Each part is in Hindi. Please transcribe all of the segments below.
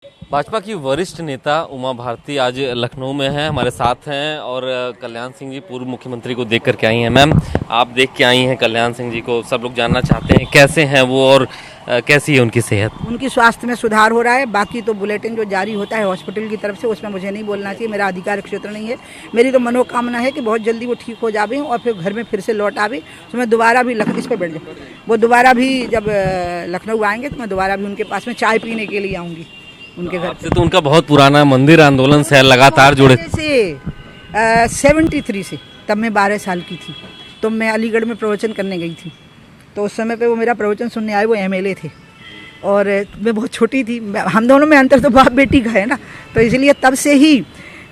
भाजपा की वरिष्ठ नेता उमा भारती आज लखनऊ में हैं, हमारे साथ हैं और कल्याण सिंह जी पूर्व मुख्यमंत्री को देख कर के आई हैं। मैम, आप देख के आई हैं कल्याण सिंह जी को, सब लोग जानना चाहते हैं कैसे हैं वो और कैसी है उनकी सेहत। उनकी स्वास्थ्य में सुधार हो रहा है। बाकी तो बुलेटिन जो जारी होता है हॉस्पिटल की तरफ से उसमें मुझे नहीं बोलना चाहिए, मेरा अधिकार क्षेत्र नहीं है। मेरी तो मनोकामना है कि बहुत जल्दी वो ठीक हो जावे और फिर घर में फिर से लौट आवे। तो मैं दोबारा भी इस पर बैठ जाऊँ, वो दोबारा भी जब लखनऊ आएंगे तो मैं दोबारा भी उनके पास में चाय पीने के लिए आऊँगी उनके घर से। तो उनका बहुत पुराना मंदिर आंदोलन से लगातार जुड़े से 73 से, तब मैं 12 साल की थी, तो मैं अलीगढ़ में प्रवचन करने गई थी। तो उस समय पे वो मेरा प्रवचन सुनने आए, वो एमएलए थे और मैं बहुत छोटी थी। हम दोनों में अंतर तो बाप बेटी का है ना, तो इसलिए तब से ही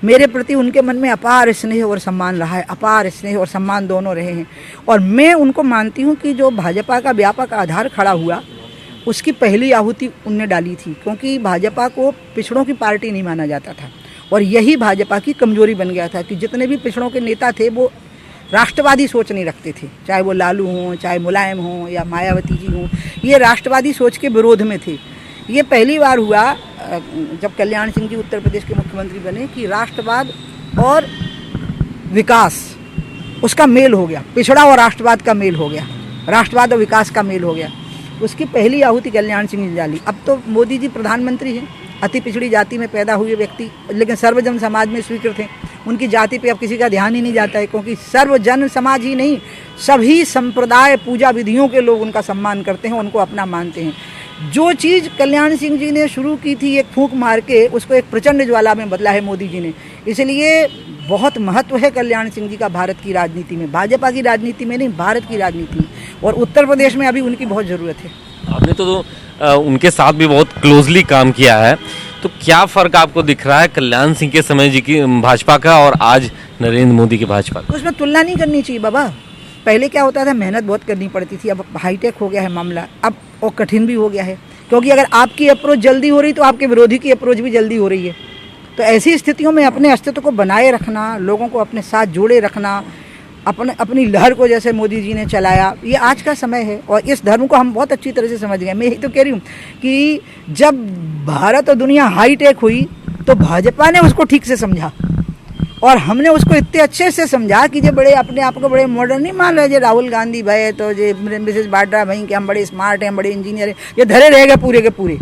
मेरे प्रति उनके मन में अपार स्नेह और सम्मान रहा है, अपार स्नेह और सम्मान दोनों रहे हैं। और मैं उनको मानती हूँ कि जो भाजपा का व्यापक आधार खड़ा हुआ उसकी पहली आहुति उनने डाली थी, क्योंकि भाजपा को पिछड़ों की पार्टी नहीं माना जाता था और यही भाजपा की कमजोरी बन गया था कि जितने भी पिछड़ों के नेता थे वो राष्ट्रवादी सोच नहीं रखते थे, चाहे वो लालू हों, चाहे मुलायम हों या मायावती जी हों, ये राष्ट्रवादी सोच के विरोध में थे। ये पहली बार हुआ जब कल्याण सिंह जी उत्तर प्रदेश के मुख्यमंत्री बने कि राष्ट्रवाद और विकास उसका मेल हो गया, पिछड़ा और राष्ट्रवाद का मेल हो गया, राष्ट्रवाद और विकास का मेल हो गया। उसकी पहली आहुति कल्याण सिंह ने डाली। अब तो मोदी जी प्रधानमंत्री हैं, अति पिछड़ी जाति में पैदा हुए व्यक्ति, लेकिन सर्वजन समाज में स्वीकृत हैं। उनकी जाति पे अब किसी का ध्यान ही नहीं जाता है, क्योंकि सर्वजन समाज ही नहीं, सभी संप्रदाय पूजा विधियों के लोग उनका सम्मान करते हैं, उनको अपना मानते हैं। जो चीज़ कल्याण सिंह जी ने शुरू की थी एक फूंक मार के, उसको एक प्रचंड ज्वाला में बदला है मोदी जी ने। इसलिए बहुत महत्व है कल्याण सिंह जी का भारत की राजनीति में, भाजपा की राजनीति में नहीं, भारत की राजनीति में, और उत्तर प्रदेश में अभी उनकी बहुत ज़रूरत है। आपने तो उनके साथ भी बहुत क्लोजली काम किया है, तो क्या फ़र्क आपको दिख रहा है कल्याण सिंह के समय जी की भाजपा का और आज नरेंद्र मोदी की भाजपा का? उसमें तुलना नहीं करनी चाहिए बाबा। पहले क्या होता था, मेहनत बहुत करनी पड़ती थी, अब हाईटेक हो गया है मामला, अब और कठिन भी हो गया है, क्योंकि अगर आपकी अप्रोच जल्दी हो रही तो आपके विरोधी की अप्रोच भी जल्दी हो रही है। तो ऐसी स्थितियों में अपने अस्तित्व को बनाए रखना, लोगों को अपने साथ जोड़े रखना, अपनी लहर को जैसे मोदी जी ने चलाया, ये आज का समय है और इस धर्म को हम बहुत अच्छी तरह से समझ गए। मैं यही तो कह रही हूँ कि जब भारत और दुनिया हाईटेक हुई तो भाजपा ने उसको ठीक से समझा और हमने उसको इतने अच्छे से समझा कि जो बड़े अपने आप को बड़े मॉडर्न नहीं मान रहे, जो राहुल गांधी भाई तो जो मिसेस वाड्रा भाई कि हम बड़े स्मार्ट हैं, बड़े इंजीनियर हैं, ये धरे रह गए पूरे के पूरे,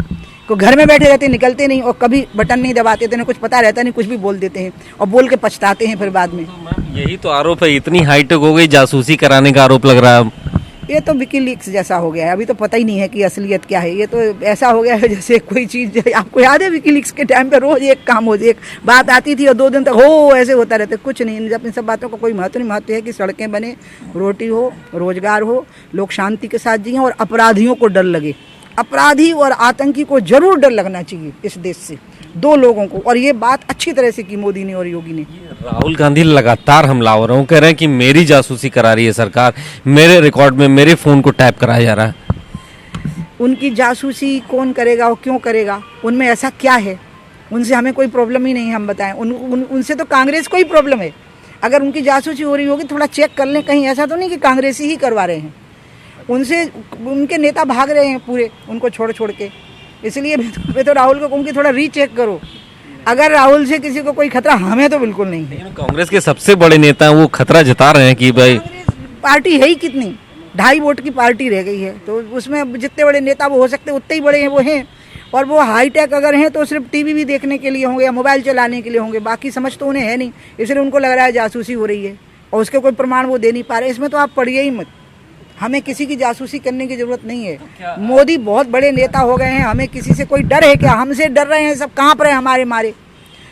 को घर में बैठे रहते, निकलते नहीं और कभी बटन नहीं दबाते थे, उन्हें कुछ पता रहता नहीं, कुछ भी बोल देते हैं और बोल के पछताते हैं फिर बाद में। यही तो आरोप है, इतनी हाईटेक हो गई, जासूसी कराने का आरोप लग रहा है। ये तो विकीलीक्स जैसा हो गया है, अभी तो पता ही नहीं है कि असलियत क्या है। ये तो ऐसा हो गया है जैसे कोई चीज़, आपको याद है विकीलीक्स के टाइम पे रोज एक काम हो, एक बात आती थी और 2 दिन तक हो ऐसे होता रहता, कुछ नहीं। जब इन सब बातों का कोई महत्व नहीं, महत्व है कि सड़कें बने, रोटी हो, रोजगार हो, लोग शांति के साथ जिएं और अपराधियों को डर लगे। अपराधी और आतंकी को जरूर डर लगना चाहिए इस देश से, 2 लोगों को, और ये बात अच्छी तरह से की मोदी ने और योगी ने। राहुल गांधी लगातार हमलावर हैं, कह रहे हैं कि मेरी जासूसी करा रही है सरकार, मेरे रिकॉर्ड में मेरे फोन को टैप कराया जा रहा है। उनकी जासूसी कौन करेगा और क्यों करेगा, उनमें ऐसा क्या है? उनसे हमें कोई प्रॉब्लम ही नहीं है, हम बताएं। उनसे तो कांग्रेस को ही प्रॉब्लम है। अगर उनकी जासूसी हो रही होगी थोड़ा चेक कर लें, कहीं ऐसा तो नहीं कि कांग्रेसी ही करवा रहे हैं उनसे, उनके नेता भाग रहे हैं पूरे उनको छोड़ छोड़ के। इसलिए मैं तो राहुल को कहूँगी थोड़ा रीचेक करो, अगर राहुल से किसी को कोई खतरा, हमें तो बिल्कुल नहीं है। कांग्रेस के सबसे बड़े नेता वो खतरा जता रहे हैं कि भाई पार्टी है ही कितनी, 2.5 वोट की पार्टी रह गई है, तो उसमें जितने बड़े नेता वो हो सकते उतने ही बड़े हैं वो हैं। और वो हाईटेक अगर हैं तो सिर्फ टीवी भी देखने के लिए होंगे या मोबाइल चलाने के लिए होंगे, बाकी समझ तो उन्हें है नहीं, इसलिए उनको लग रहा है जासूसी हो रही है और उसके कोई प्रमाण वो दे नहीं पा रहे। इसमें तो आप पढ़िए ही मत, हमें किसी की जासूसी करने की जरूरत नहीं है। मोदी बहुत बड़े नेता हो गए हैं, हमें किसी से कोई डर है क्या? हमसे डर रहे हैं, सब कांप रहे हैं हमारे मारे,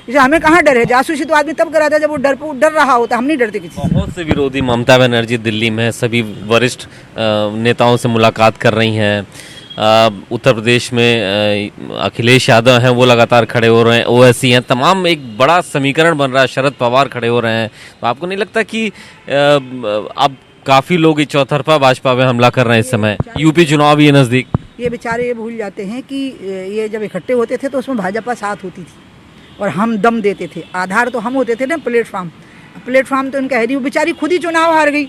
इसे हमें कहाँ डर है? जासूसी तो आदमी तब कराता है जब वो डर रहा होता, हम नहीं डरते किसी से। बहुत से विरोधी, ममता बनर्जी दिल्ली में सभी वरिष्ठ नेताओं से मुलाकात कर रही हैं। उत्तर प्रदेश में अखिलेश यादव हैं, वो लगातार खड़े हो रहे हैं, ओवैसी हैं, तमाम एक बड़ा समीकरण बन रहा है, शरद पवार खड़े हो रहे हैं। तो आपको नहीं लगता कि अब काफ़ी लोग इस चौतरफा भाजपा पे हमला कर रहे हैं इस समय? यूपी चुनाव भी है नज़दीक। ये बेचारे ये भूल जाते हैं कि ये जब इकट्ठे होते थे तो उसमें भाजपा साथ होती थी और हम दम देते थे, आधार तो हम होते थे ना, प्लेटफॉर्म तो उनका है नहीं। वो बेचारी खुद ही चुनाव हार गई।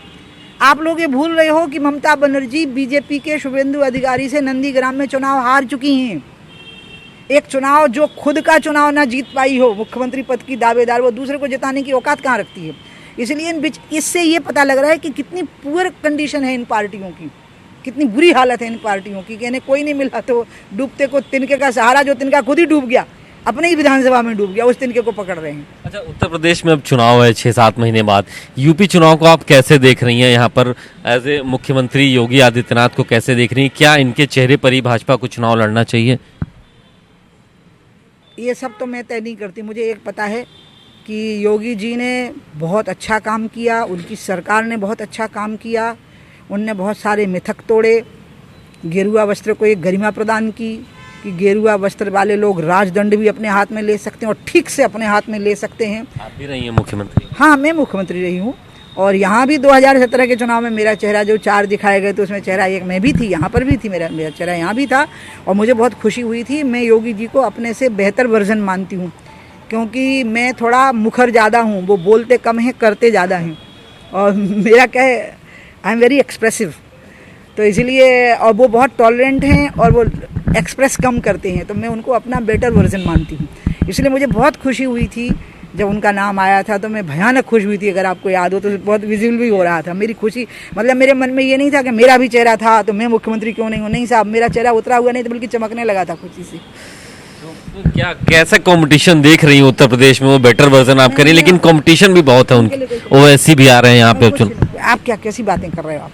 आप लोग ये भूल रहे हो कि ममता बनर्जी बीजेपी के शुभेंदु अधिकारी से नंदीग्राम में चुनाव हार चुकी हैं। एक चुनाव जो खुद का चुनाव ना जीत पाई हो, मुख्यमंत्री पद की दावेदार, वो दूसरे को जिताने की औकात कहाँ रखती है। इसलिए इससे ये पता लग रहा है कि कितनी पुअर कंडीशन है इन पार्टियों की, कितनी बुरी हालत है इन पार्टियों की कि इन्हें कोई नहीं मिला तो डूबते को तिनके का सहारा, जो तिनका खुद ही डूब गया, अपने ही विधानसभा में डूब गया, उस तिनके को पकड़ रहे हैं। अच्छा, उत्तर प्रदेश में अब चुनाव है 6-7 महीने बाद, यूपी चुनाव को आप कैसे देख रही हैं? यहाँ पर एज ए मुख्यमंत्री योगी आदित्यनाथ को कैसे देख रही हैं? क्या इनके चेहरे पर ही भाजपा को चुनाव लड़ना चाहिए? ये सब तो मैं तय नहीं करती। मुझे एक पता है कि योगी जी ने बहुत अच्छा काम किया, उनकी सरकार ने बहुत अच्छा काम किया, उनने बहुत सारे मिथक तोड़े, गेरुआ वस्त्र को एक गरिमा प्रदान की कि गेरुआ वस्त्र वाले लोग राजदंड भी अपने हाथ में ले सकते हैं और ठीक से अपने हाथ में ले सकते हैं। आप भी रही हैं मुख्यमंत्री? हाँ, मैं मुख्यमंत्री रही हूँ और यहाँ भी 2017 के चुनाव में मेरा चेहरा जो 4 दिखाए गए तो उसमें चेहरा एक मैं भी थी, यहाँ पर भी थी, मेरा चेहरा यहाँ भी था और मुझे बहुत खुशी हुई थी। मैं योगी जी को अपने से बेहतर वर्जन मानती हूँ क्योंकि मैं थोड़ा मुखर ज़्यादा हूँ, वो बोलते कम हैं करते ज़्यादा हैं और मेरा क्या है, आई एम वेरी एक्सप्रेसिव, तो इसलिए और वो बहुत टॉलरेंट हैं और वो एक्सप्रेस कम करते हैं, तो मैं उनको अपना बेटर वर्जन मानती हूँ। इसलिए मुझे बहुत खुशी हुई थी जब उनका नाम आया था, तो मैं भयानक खुश हुई थी। अगर आपको याद हो तो बहुत विजिबल भी हो रहा था मेरी खुशी, मतलब मेरे मन में ये नहीं था कि मेरा भी चेहरा था तो मैं मुख्यमंत्री क्यों नहीं हूँ, नहीं साहब, मेरा चेहरा उतरा हुआ नहीं था बल्कि चमकने लगा था खुशी से। तो क्या कैसा कंपटीशन देख रही हूँ उत्तर प्रदेश में? वो बेटर वर्जन आप करें, लेकिन कंपटीशन भी बहुत है उनके, ओवैसी भी आ रहे हैं यहाँ पे चुनाव। आप क्या कैसी बातें कर रहे हो, आप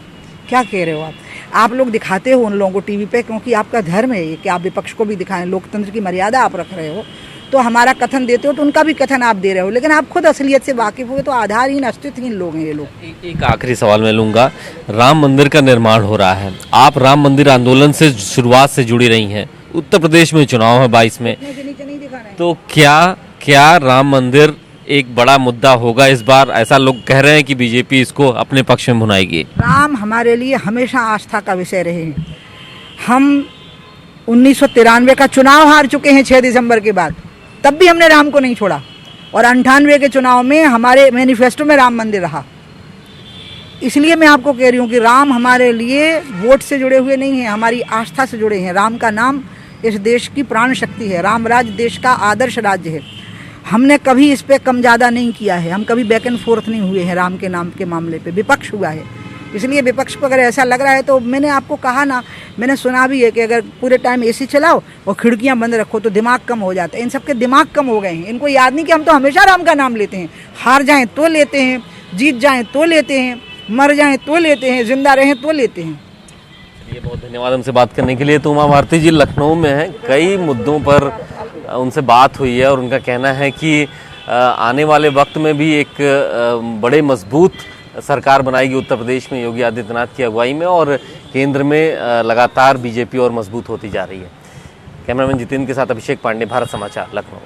क्या कह रहे हो? आप लोग दिखाते हो उन लोगों को टीवी पे क्योंकि आपका धर्म है ये कि आप विपक्ष को भी दिखाएं, लोकतंत्र की मर्यादा आप रख रहे हो, तो हमारा कथन देते हो तो उनका भी कथन आप दे रहे हो, लेकिन आप खुद असलियत से वाकिफ हो तो आधारहीन अस्तित्वहीन लोग हैं ये लोग। एक आखिरी सवाल मैं लूंगा, राम मंदिर का निर्माण हो रहा है, आप राम मंदिर आंदोलन से शुरुआत से जुड़ी रही हैं, उत्तर प्रदेश में चुनाव है 22 में, तो क्या राम मंदिर एक बड़ा मुद्दा होगा इस बार? ऐसा लोग कह रहे हैं कि बीजेपी इसको अपने पक्ष में भुनाएगी। राम हमारे लिए हमेशा आस्था का विषय रहे हैं। हम 1993 का चुनाव हार चुके हैं 6 दिसंबर के बाद, तब भी हमने राम को नहीं छोड़ा और 98 के चुनाव में हमारे मैनिफेस्टो में राम मंदिर रहा। इसलिए मैं आपको कह रही हूँ कि राम हमारे लिए वोट से जुड़े हुए नहीं हैं, हमारी आस्था से जुड़े हैं। राम का नाम इस देश की प्राण शक्ति है, राम राज्य देश का आदर्श राज्य है। हमने कभी इस पे कम ज़्यादा नहीं किया है, हम कभी बैक एंड फोर्थ नहीं हुए हैं राम के नाम के मामले पे, विपक्ष हुआ है। इसलिए विपक्ष को अगर ऐसा लग रहा है तो मैंने आपको कहा ना, मैंने सुना भी है कि अगर पूरे टाइम एसी चलाओ और खिड़कियां बंद रखो तो दिमाग कम हो जाता है। इन सबके दिमाग कम हो गए हैं, इनको याद नहीं कि हम तो हमेशा राम का नाम लेते हैं, हार जाएं तो लेते हैं, जीत जाएं तो लेते हैं, मर जाएं तो लेते हैं, जिंदा रहें तो लेते हैं। ये बहुत धन्यवाद हमसे बात करने के लिए। तो उमा भारती जी लखनऊ में हैं, कई मुद्दों पर उनसे बात हुई है और उनका कहना है कि आने वाले वक्त में भी एक बड़े मजबूत सरकार बनाएगी उत्तर प्रदेश में योगी आदित्यनाथ की अगुवाई में, और केंद्र में लगातार बीजेपी और मजबूत होती जा रही है। कैमरामैन जितेंद्र के साथ अभिषेक पांडे, भारत समाचार, लखनऊ।